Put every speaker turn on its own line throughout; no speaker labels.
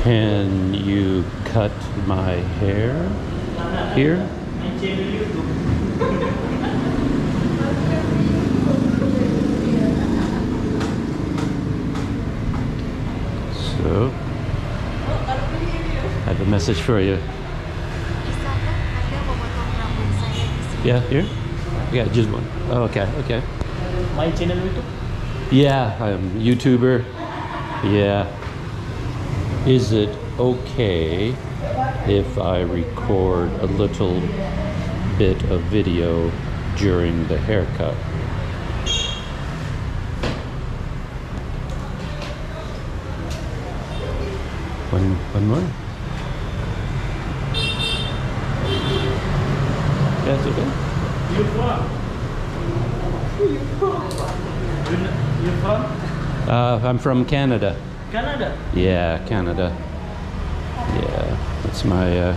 Can you cut my hair here? So, I have a message for you. Yeah, here? Yeah, just one. Oh, okay, okay.
My channel YouTube?
Yeah, I'm a YouTuber. Yeah. Is it okay if I record a little bit of video during the haircut? One more? Yeah, it's okay.
You from? You from?
I'm from Canada.
Canada?
Yeah, Canada. Yeah, that's my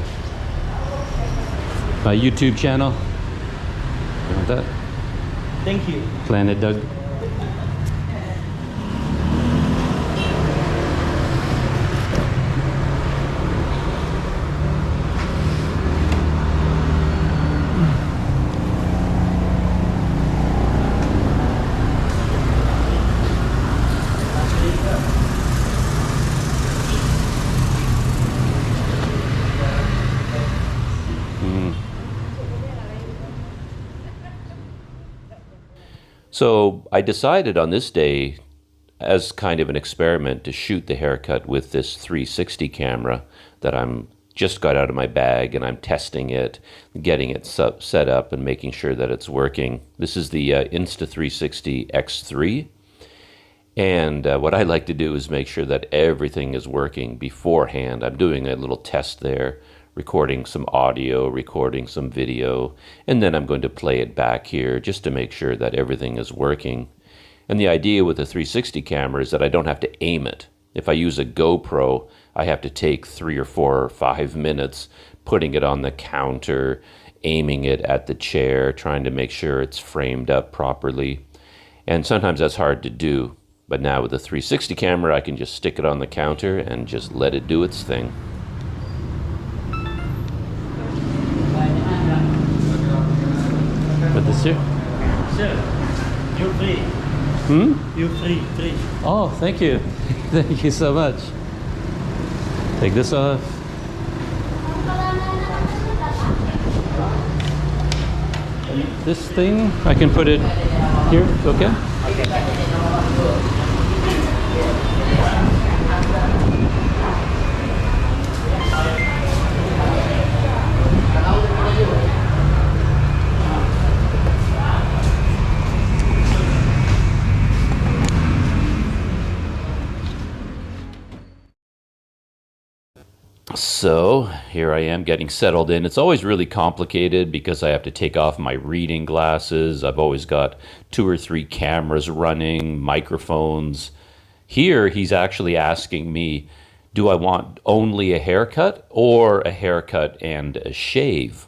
my YouTube channel. You want that?
Thank you.
Planet Doug. So I decided on this day, as kind of an experiment, to shoot the haircut with this 360 camera that I'm just got out of my bag, and I'm testing it, getting it set up and making sure that it's working. This is the Insta360 X3. And what I like to do is make sure that everything is working beforehand. I'm doing a little test there, recording some audio, recording some video, and then I'm going to play it back here just to make sure that everything is working. And the idea with the 360 camera is that I don't have to aim it. If I use a GoPro, I have to take 3 or 4 or 5 minutes putting it on the counter, aiming it at the chair, trying to make sure it's framed up properly. And sometimes that's hard to do. But now with the 360 camera, I can just stick it on the counter and just let it do its thing. But this here?
Sir, you're free. You're free.
Oh, thank you. Thank you so much. Take this off. This thing, I can put it here, okay? So here I am getting settled in. It's always really complicated because I have to take off my reading glasses. I've always got 2 or 3 cameras running, microphones. Here he's actually asking me, do I want only a haircut or a haircut and a shave?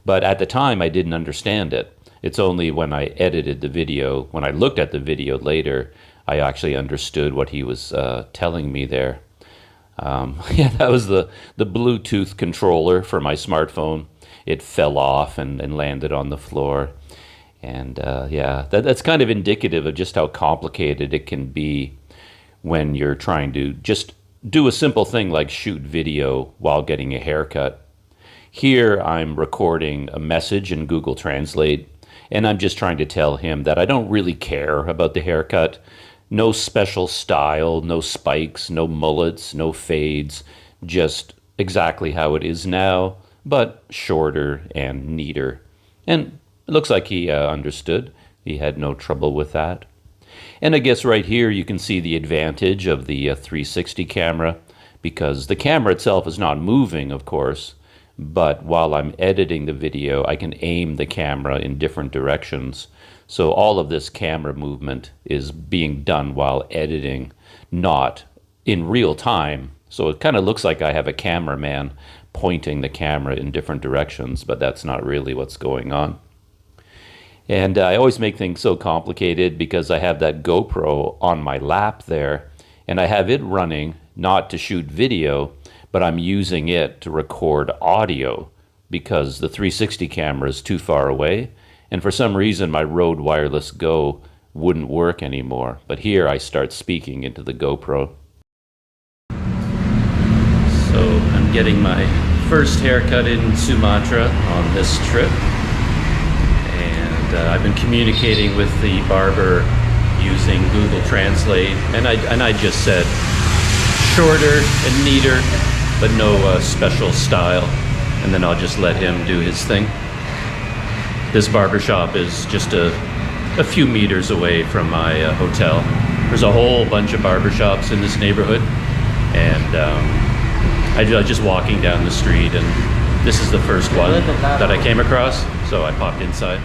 But at the time I didn't understand it. It's only when I edited the video, when I looked at the video later, I actually understood what he was telling me there. Yeah, that was the Bluetooth controller for my smartphone. It fell off and landed on the floor. And yeah, that's kind of indicative of just how complicated it can be when you're trying to just do a simple thing like shoot video while getting a haircut. Here I'm recording a message in Google Translate, and I'm just trying to tell him that I don't really care about the haircut. No special style, no spikes, no mullets, no fades, just exactly how it is now, but shorter and neater. And it looks like he understood. He had no trouble with that. And I guess right here you can see the advantage of the 360 camera, because the camera itself is not moving, of course, but while I'm editing the video, I can aim the camera in different directions. So all of this camera movement is being done while editing, not in real time. So it kind of looks like I have a cameraman pointing the camera in different directions, but that's not really what's going on. And I always make things so complicated because I have that GoPro on my lap there, and I have it running not to shoot video, but I'm using it to record audio because the 360 camera is too far away. And for some reason, my Rode Wireless Go wouldn't work anymore. But here I start speaking into the GoPro. So I'm getting my first haircut in Sumatra on this trip. And I've been communicating with the barber using Google Translate. And I just said shorter and neater, but no special style. And then I'll just let him do his thing. This barbershop is just a few meters away from my hotel. There's a whole bunch of barbershops in this neighborhood, and I was just walking down the street, and this is the first one that I came across, so I popped inside.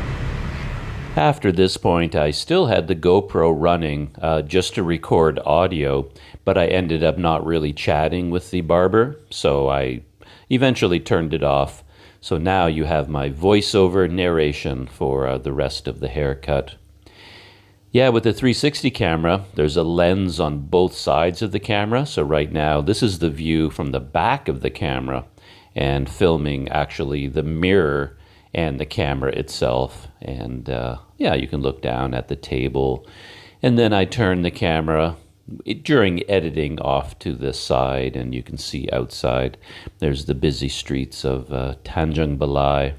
After this point, I still had the GoPro running just to record audio, but I ended up not really chatting with the barber, so I eventually turned it off. So now you have my voiceover narration for the rest of the haircut. Yeah, with the 360 camera, there's a lens on both sides of the camera. So right now, this is the view from the back of the camera and filming actually the mirror and the camera itself. And yeah, you can look down at the table. And then I turn the camera during editing off to the side, and you can see outside there's the busy streets of Tanjung Balai.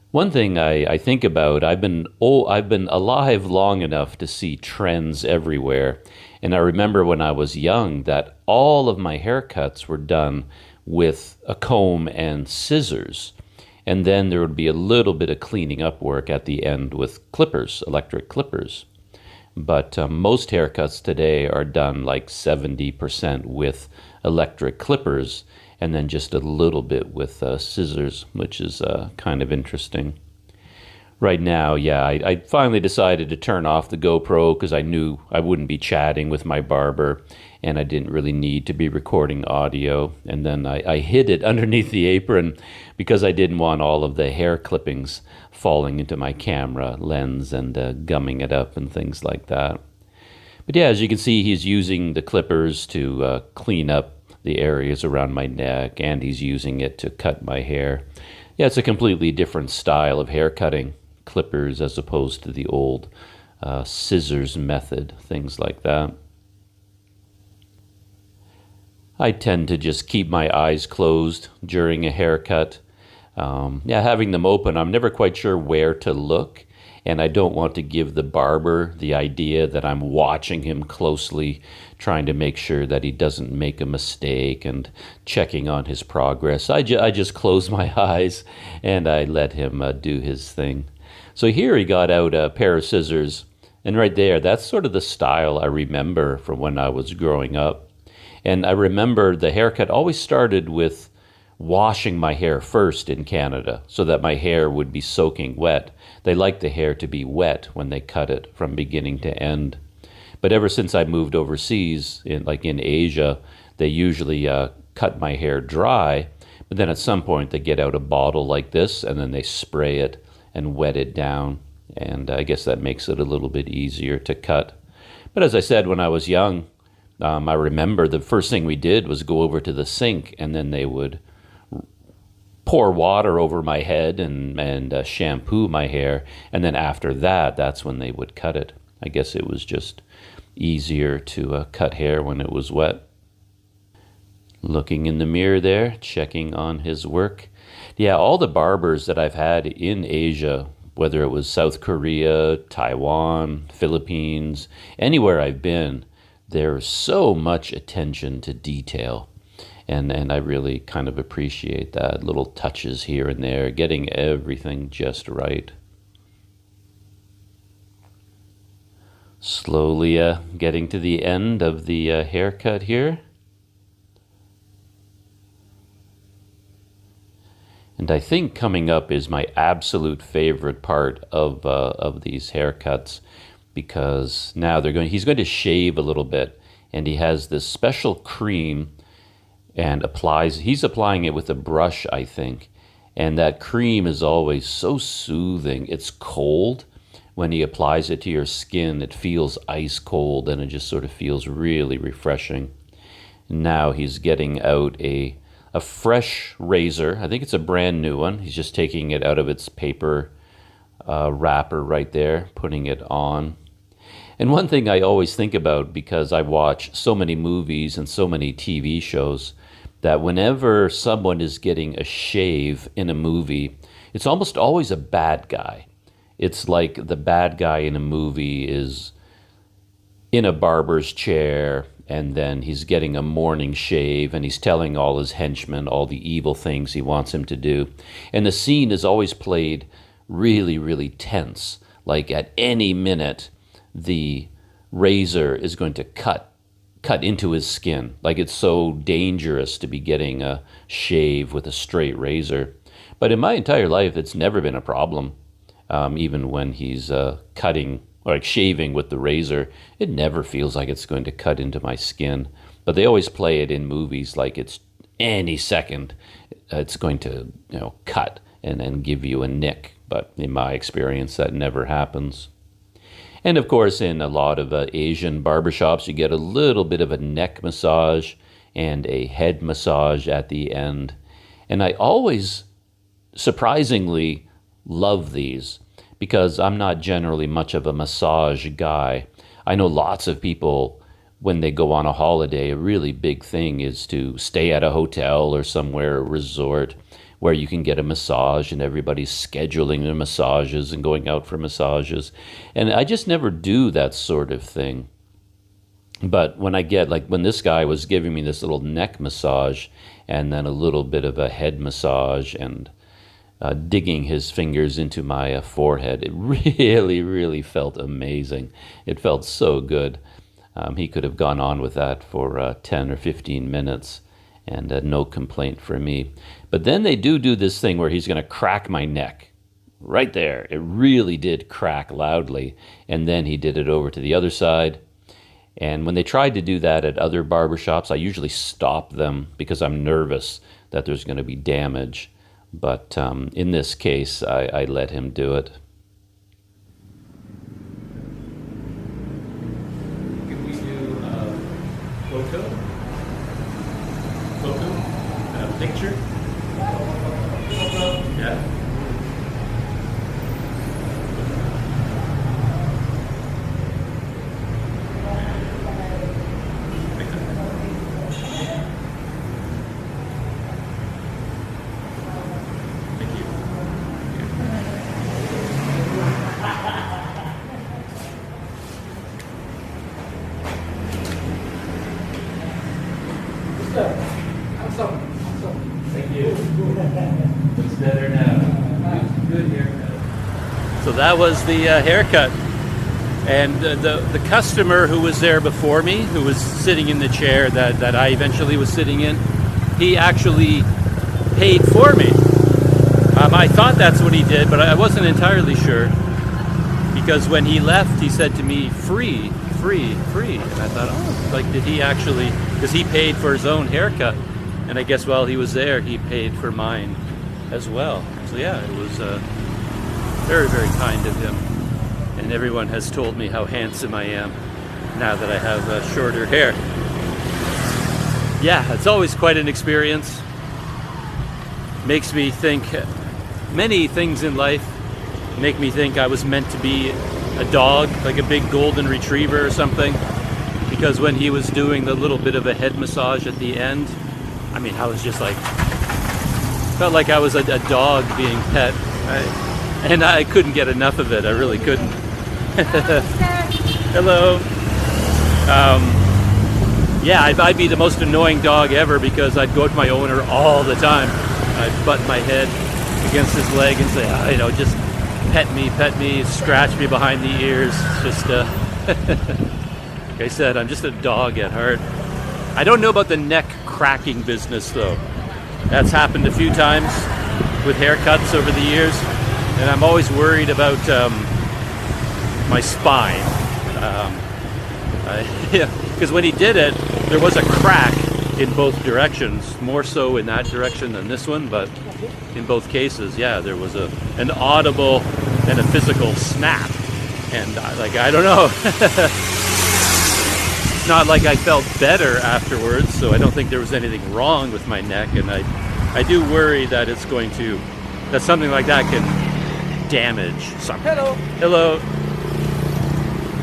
One thing I think about, I've been alive long enough to see trends everywhere, and I remember when I was young that all of my haircuts were done with a comb and scissors, and then there would be a little bit of cleaning up work at the end with clippers, electric clippers. But most haircuts today are done like 70% with electric clippers and then just a little bit with scissors, which is kind of interesting. Right now, yeah, I finally decided to turn off the GoPro because I knew I wouldn't be chatting with my barber and I didn't really need to be recording audio. And then I hid it underneath the apron because I didn't want all of the hair clippings falling into my camera lens and gumming it up and things like that. But yeah, as you can see, he's using the clippers to clean up the areas around my neck, and he's using it to cut my hair. Yeah, it's a completely different style of hair cutting, clippers as opposed to the old scissors method, things like that. I tend to just keep my eyes closed during a haircut. Yeah, having them open, I'm never quite sure where to look, and I don't want to give the barber the idea that I'm watching him closely, trying to make sure that he doesn't make a mistake and checking on his progress. I just close my eyes and I let him do his thing. So here he got out a pair of scissors, and right there, that's sort of the style I remember from when I was growing up. And I remember the haircut always started with washing my hair first in Canada so that my hair would be soaking wet. They like the hair to be wet when they cut it from beginning to end. But ever since I moved overseas, like in Asia, they usually cut my hair dry, but then at some point they get out a bottle like this and then they spray it and wet it down. And I guess that makes it a little bit easier to cut. But as I said, when I was young, I remember the first thing we did was go over to the sink, and then they would pour water over my head and shampoo my hair. And then after that, that's when they would cut it. I guess it was just easier to cut hair when it was wet. Looking in the mirror there, checking on his work. Yeah, all the barbers that I've had in Asia, whether it was South Korea, Taiwan, Philippines, anywhere I've been, there's so much attention to detail. And I really kind of appreciate that. Little touches here and there, getting everything just right. Slowly getting to the end of the haircut here. And I think coming up is my absolute favorite part of these haircuts, because now he's going to shave a little bit, and he has this special cream and he's applying it with a brush, I think, And that cream is always so soothing. It's cold. When he applies it to your skin, it feels ice cold, and it just sort of feels really refreshing. Now he's getting out a fresh razor. I think it's a brand new one. He's just taking it out of its paper wrapper right there, putting it on. And one thing I always think about, because I watch so many movies and so many TV shows, that whenever someone is getting a shave in a movie, it's almost always a bad guy. It's like the bad guy in a movie is in a barber's chair, and then he's getting a morning shave, and he's telling all his henchmen all the evil things he wants him to do. And the scene is always played really, really tense. Like at any minute, the razor is going to cut into his skin. Like it's so dangerous to be getting a shave with a straight razor. But in my entire life, it's never been a problem. Even when he's cutting, or like shaving with the razor, it never feels like it's going to cut into my skin. But they always play it in movies like it's any second it's going to, cut and give you a nick. But in my experience, that never happens. And of course, in a lot of Asian barbershops, you get a little bit of a neck massage and a head massage at the end. And I always, surprisingly, love these, because I'm not generally much of a massage guy. I know lots of people, when they go on a holiday, a really big thing is to stay at a hotel or somewhere, a resort, where you can get a massage, and everybody's scheduling their massages and going out for massages. And I just never do that sort of thing. But when I get, like when this guy was giving me this little neck massage and then a little bit of a head massage and digging his fingers into my forehead, it really, really felt amazing. It felt so good. He could have gone on with that for 10 or 15 minutes, and no complaint for me. But then they do this thing where he's going to crack my neck. Right there. It really did crack loudly. And then he did it over to the other side. And when they tried to do that at other barbershops, I usually stop them because I'm nervous that there's going to be damage. But in this case, I let him do it.
Can we do photo? Picture? Yeah.
So that was the haircut, and the customer who was there before me, who was sitting in the chair that I eventually was sitting in, he actually paid for me. I thought that's what he did, but I wasn't entirely sure, because when he left, he said to me, free, free, free. And I thought, oh, like, did he actually, because he paid for his own haircut. And I guess while he was there, he paid for mine as well. So yeah, it was very, very kind of him. And everyone has told me how handsome I am now that I have shorter hair. Yeah, it's always quite an experience. Makes me think, many things in life make me think I was meant to be a dog, like a big golden retriever or something. Because when he was doing the little bit of a head massage at the end, I mean, I was just like, felt like I was a dog being pet. And I couldn't get enough of it. I really couldn't. Hello. Yeah, I'd be the most annoying dog ever, because I'd go to my owner all the time. I'd butt my head against his leg and say, just pet me, scratch me behind the ears. Just, like I said, I'm just a dog at heart. I don't know about the neck cracking business, though. That's happened a few times with haircuts over the years, and I'm always worried about my spine. Because when he did it, there was a crack in both directions, more so in that direction than this one, but In both cases, yeah, there was an audible and a physical snap. And I don't know. It's not like I felt better afterwards, so I don't think there was anything wrong with my neck. And I do worry that it's going to, that something like that can damage something. Hello.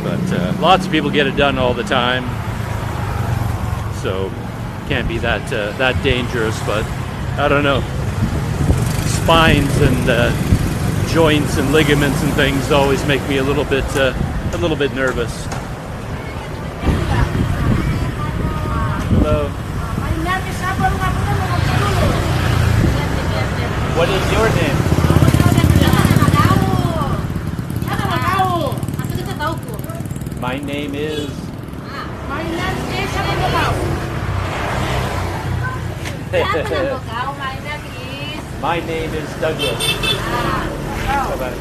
But lots of people get it done all the time, so can't be that dangerous. But I don't know. Spines and joints and ligaments and things always make me a little bit nervous. Hello. What is your name? My name is. My name is Douglas. Bye-bye.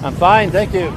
I'm fine, thank you.